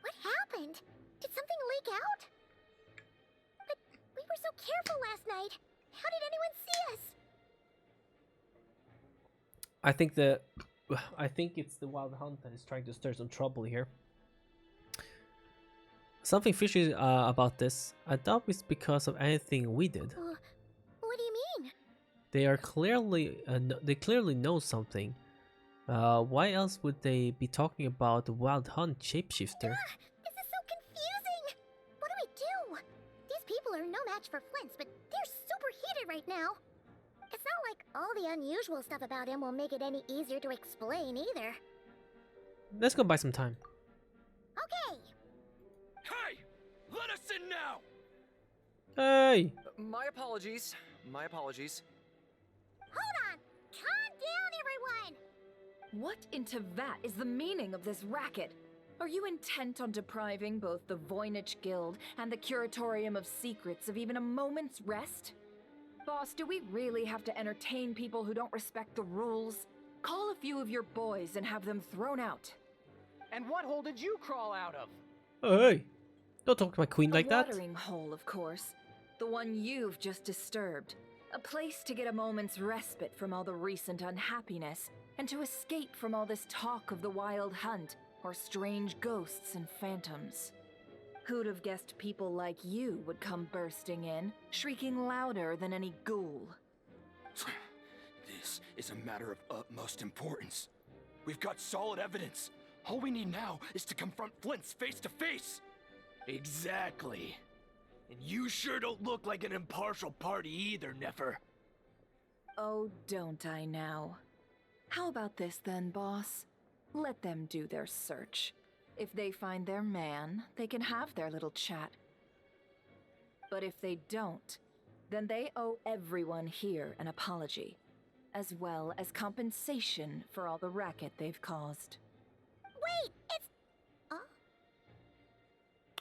What happened? Did something leak out? But we were so careful last night. How did anyone see us? I think it's the wild hunt that is trying to stir some trouble here. Something fishy about this. I doubt it's because of anything we did. What do you mean? They are clearly they clearly know something. Why else would they be talking about the wild hunt shapeshifter? This is so confusing. What do? These people are no match for Flint's, but they're super heated right now. It's not like all the unusual stuff about him will make it any easier to explain either. Let's go buy some time. Okay. Hey! Let us in now! Hey! My apologies. My apologies. Hold on. Calm down, everyone. What in Tevat is the meaning of this racket? Are you intent on depriving both the Voynich Guild and the Curatorium of Secrets of even a moment's rest? Boss, do we really have to entertain people who don't respect the rules? Call a few of your boys and have them thrown out. And what hole did you crawl out of? Hey! Don't talk to my queen like that. A watering hole, of course. The one you've just disturbed. A place to get a moment's respite from all the recent unhappiness, and to escape from all this talk of the wild hunt, or strange ghosts and phantoms. Who'd have guessed people like you would come bursting in, shrieking louder than any ghoul? This is a matter of utmost importance. We've got solid evidence. All we need now is to confront Flint's face to face. Exactly. And you sure don't look like an impartial party either, Nefer. Oh, don't I now? How about this then, boss? Let them do their search. If they find their man, they can have their little chat. But if they don't, then they owe everyone here an apology. as well as compensation for all the racket they've caused. Wait, it's...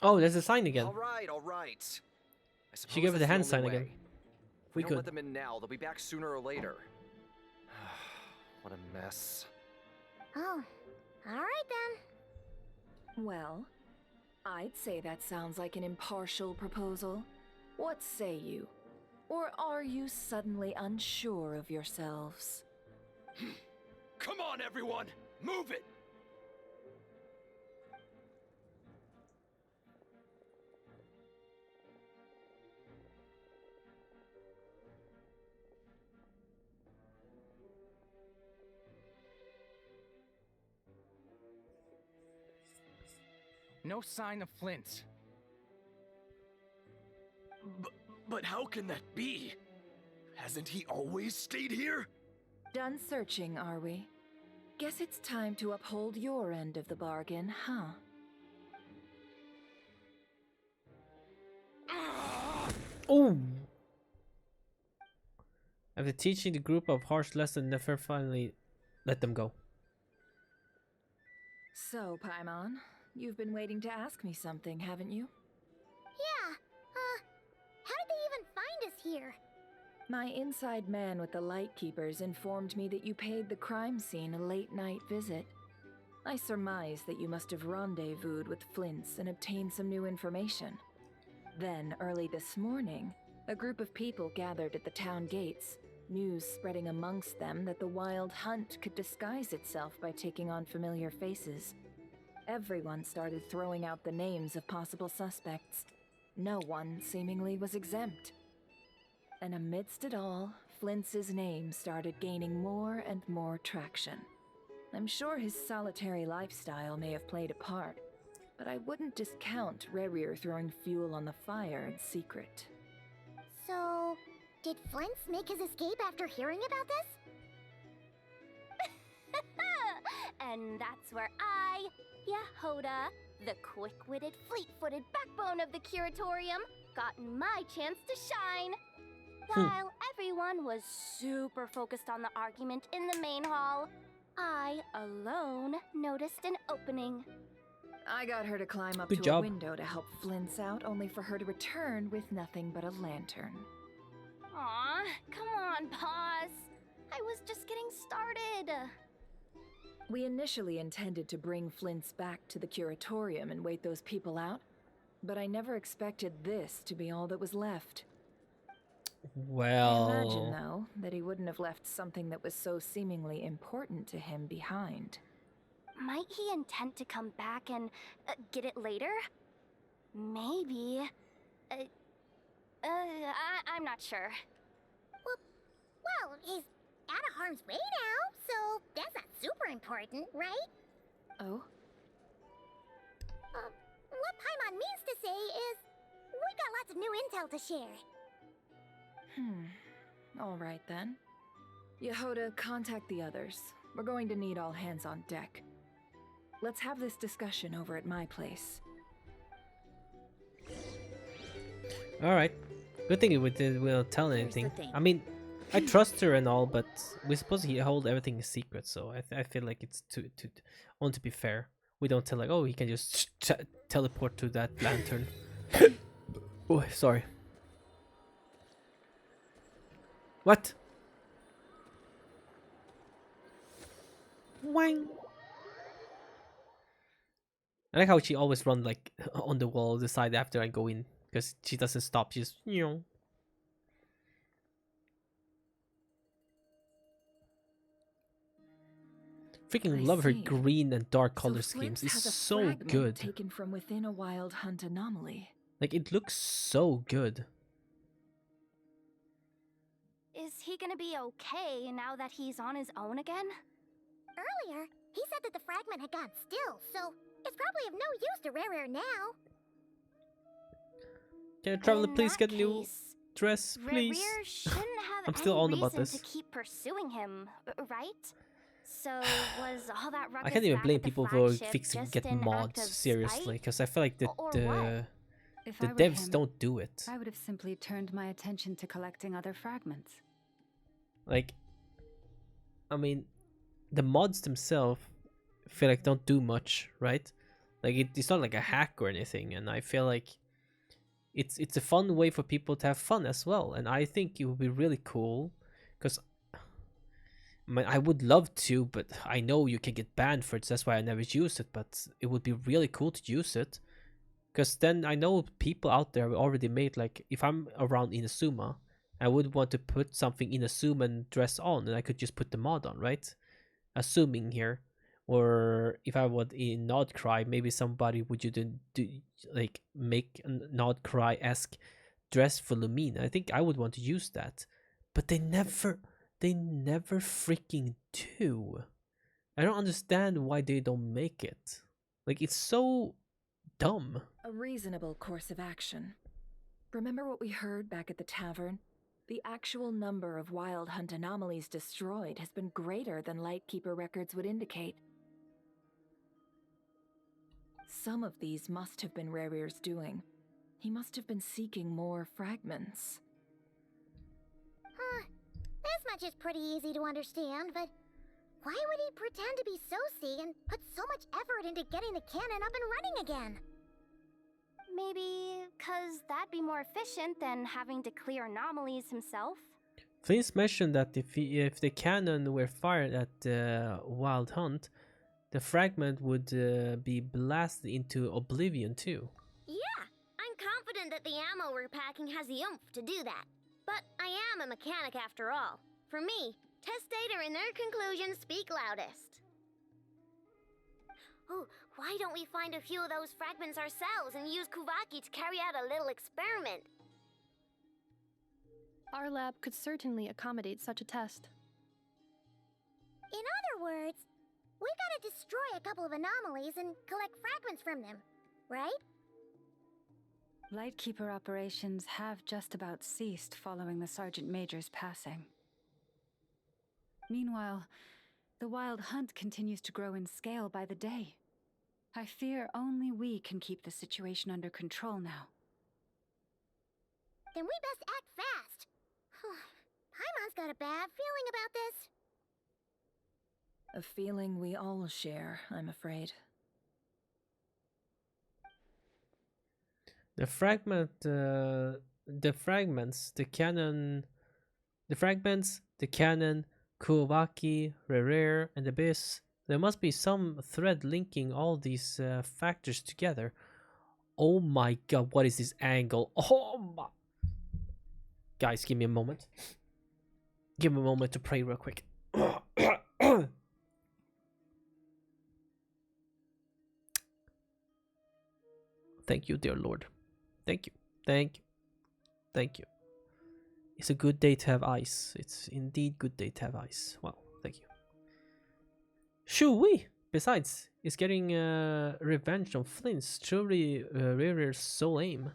Oh, there's a sign again. All right. She gave her the hand sign again. If we don't could. let them in now, they'll be back sooner or later. What a mess. Oh, alright then. Well, I'd say that sounds like an impartial proposal. What say you? Or are you suddenly unsure of yourselves? Come on, everyone! Move it! No sign of Flint. But how can that be? Hasn't he always stayed here? Done searching, are we? Guess it's time to uphold your end of the bargain, huh? Oh! After teaching the group of harsh lesson, never finally let them go. So, Paimon, you've been waiting to ask me something, haven't you? Yeah, how did they even find us here? My inside man with the Lightkeepers informed me that you paid the crime scene a late-night visit. I surmise that you must have rendezvoused with Flint's and obtained some new information. Then, early this morning, a group of people gathered at the town gates, news spreading amongst them that the wild hunt could disguise itself by taking on familiar faces. Everyone started throwing out the names of possible suspects. No one, seemingly, was exempt. And amidst it all, Flint's name started gaining more and more traction. I'm sure his solitary lifestyle may have played a part, but I wouldn't discount Rerir throwing fuel on the fire in secret. So, did Flint's make his escape after hearing about this? And that's where I, Yehoda, the quick-witted, fleet-footed backbone of the curatorium, got my chance to shine. While everyone was super focused on the argument in the main hall, I alone noticed an opening. I got her to climb up Good to job. a window to help Flint's out, only for her to return with nothing but a lantern. Aw, come on, pause. I was just getting started. We initially intended to bring Flint's back to the curatorium and wait those people out, but I never expected this to be all that was left. Well... I imagine, though, that he wouldn't have left something that was so seemingly important to him behind. Might he intend to come back and get it later? Maybe. I'm not sure. Well, he's out of harm's way now, so that's not super important, right? Oh? What Paimon means to say is, we got lots of new intel to share. All right then. Yehoda, contact the others. We're going to need all hands on deck. Let's have this discussion over at my place. Alright. Good thing we don't tell anything. I mean, I trust her and all, but we're supposed to hold everything a secret, so I feel like it's to be fair. We don't tell like, oh, he can just teleport to that lantern. Oh, sorry. What? Wang. I like how she always runs like on the wall, the side after I go in, because she doesn't stop. She's freaking love her green and dark color schemes. It's so good. Taken from within a wild hunt anomaly. Like it looks so good. Is he gonna be okay now that he's on his own again? Earlier, he said that the fragment had gone still, so it's probably of no use to Rerir now. Can a traveler please get a new dress, please? Rerir shouldn't have I'm still on any about reason this. to keep pursuing him, right? So was all that ruckus I can't even back blame at the people for flagship fixing just get an act mods of seriously, spite? because I feel like the Or what? If the I were devs him, don't do it. I would have simply turned my attention to collecting other fragments. Like, I mean, the mods themselves feel like don't do much, right? Like it's not like a hack or anything, and I feel like it's a fun way for people to have fun as well. And I think it would be really cool, because I mean, I would love to, but I know you can get banned for it. So that's why I never use it. But it would be really cool to use it, because then I know people out there already made, like, if I'm around Inazuma, I would want to put something Inazuma and dress on, and I could just put the mod on, right? Assuming here. Or if I would in Nod Cry, maybe somebody would do like make a Nod Cry-esque dress for Lumine. I think I would want to use that, but they never freaking do. I don't understand why they don't make it. Like, it's so dumb. A reasonable course of action. Remember what we heard back at the tavern? The actual number of wild hunt anomalies destroyed has been greater than Lightkeeper records would indicate. Some of these must have been Rarir's doing. He must have been seeking more fragments. This much is pretty easy to understand, but why would he pretend to be Soci and put so much effort into getting the cannon up and running again? Maybe because that'd be more efficient than having to clear anomalies himself. Please mention that if the cannon were fired at the Wild Hunt, the fragment would be blasted into oblivion too. Yeah, I'm confident that the ammo we're packing has the oomph to do that. But I am a mechanic after all. For me, test data and their conclusions speak loudest. Oh, why don't we find a few of those fragments ourselves and use Kuvaki to carry out a little experiment? Our lab could certainly accommodate such a test. In other words, we gotta destroy a couple of anomalies and collect fragments from them, right? Lightkeeper operations have just about ceased following the Sergeant Major's passing. Meanwhile, the Wild Hunt continues to grow in scale by the day. I fear only we can keep the situation under control now. Then we best act fast. Paimon's got a bad feeling about this. A feeling we all share, I'm afraid. The fragments, the cannon, Kuvaki, Rarir, and Abyss. There must be some thread linking all these factors together. Oh my god, what is this angle? Oh my... Guys, give me a moment. Give me a moment to pray real quick. Thank you, dear Lord. Thank you. Thank you. Thank you. It's a good day to have ice. It's indeed good day to have ice. Wow, thank you. Shoo-wee! Besides, it's getting revenge on Flint's truly Rarir's sole aim.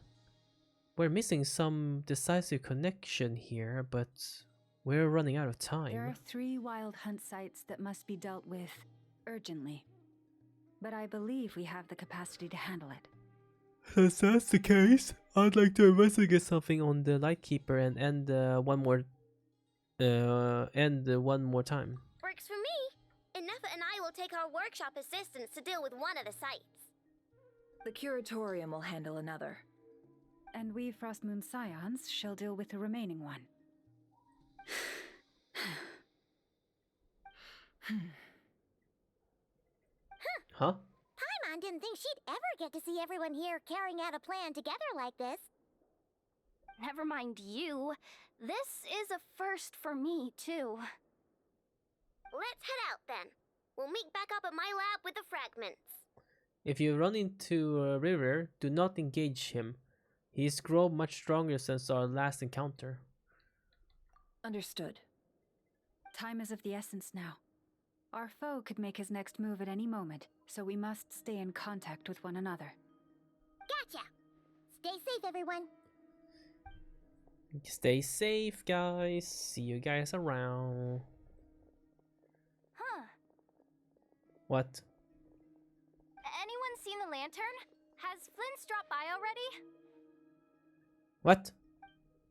We're missing some decisive connection here, but we're running out of time. There are 3 Wild Hunt sites that must be dealt with urgently. But I believe we have the capacity to handle it. If that's the case, I'd like to investigate something on the Lightkeeper and end one more time. Works for me. Enough and I will take our workshop assistants to deal with one of the sites. The Curatorium will handle another. And we Frostmoon Scions shall deal with the remaining one. Huh? Paimon didn't think she'd ever get to see everyone here carrying out a plan together like this. Never mind you. This is a first for me, too. Let's head out then. We'll meet back up at my lab with the fragments. If you run into Rarir, do not engage him. He's grown much stronger since our last encounter. Understood. Time is of the essence now. Our foe could make his next move at any moment, so we must stay in contact with one another. Gotcha! Stay safe, everyone. Stay safe, guys. See you guys around. Huh. What? Anyone seen the lantern? Has Flint's dropped by already? What?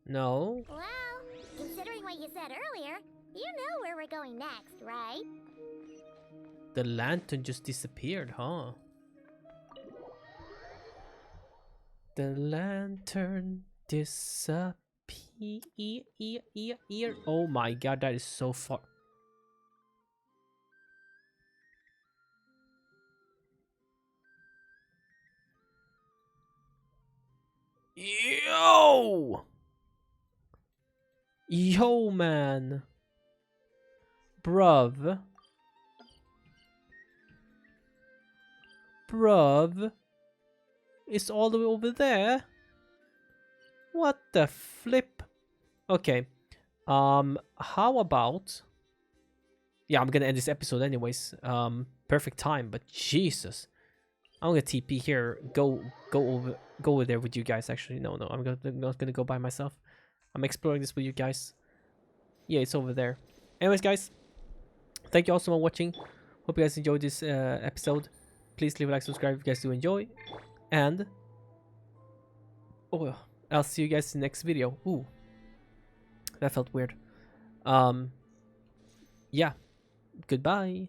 No. Well, considering what you said earlier, You know where we're going next, right? The lantern just disappeared, huh? The lantern disappeared. Oh my god, that is so far. Yo! Yo, man. Bruv. Bruv. It's all the way over there? What the flip? Okay. How about... Yeah, I'm gonna end this episode anyways. Perfect time, but Jesus. I'm gonna TP here. Go over there with you guys. Actually, no, I'm not gonna go by myself. I'm exploring this with you guys. Yeah, it's over there. Anyways, guys, thank you all so much for watching. Hope you guys enjoyed this episode. Please leave a like, subscribe if you guys do enjoy, and oh, I'll see you guys in the next video. Ooh, that felt weird. Yeah, goodbye.